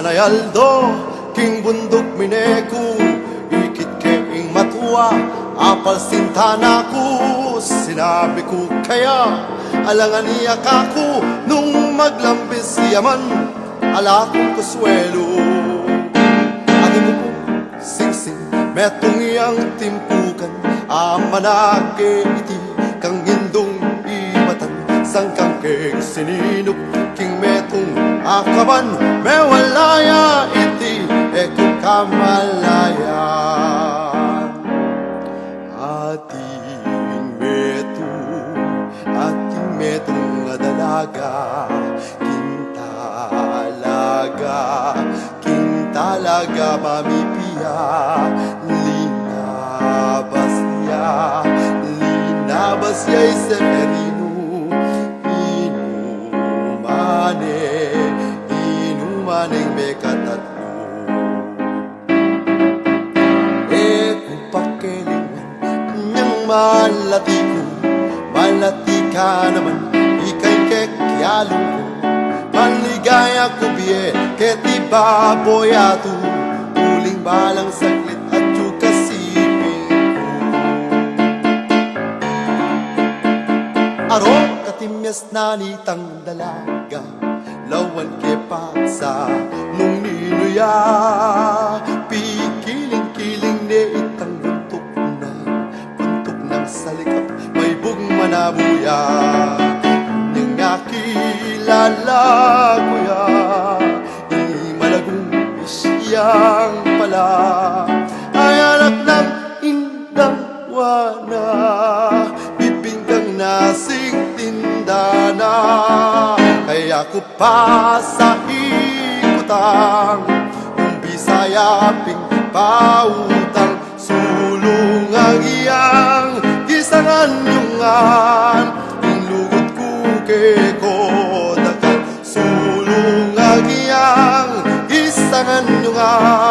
Sanayaldo, king bundok mineku, ikit keing matua, apal sintanaku. Sinabi ko kaya, alangan niya kako, nung maglambis yaman, ala kong kuswelo. Ano mo po, sing-sing, metong iyang timpukan, amanake iti, kang indong imatan, sangkang keng sininok, king metong akaban, mewalaya iti, eko kamalaya. Ating metong dalaga, kintalaga mamipia, linabas niya iseperino, inumaneng mekatatlo. Kung pakilingan kanyang malati ka naman, ikay kekyalong ko, maligaya ko biye, keti baboy ato, uling balang saglit at yung kasipin ko. Aro katimyas na nitang dalaga, lawan ke paksa nung ninuya, pikiling-kiling ne itang buntok ng salikap, may manabuya, yung nakilala ko ya, malagong isyang pala, ay anak ng indang wana, bibinggang nasing tindana, kaya ko pa sa ikutang, yung Bisaya ping pautang, sulong ang iyang gisangan yungan, inlugot ko ke kodakan, sulong ang iyang gisangan yungan.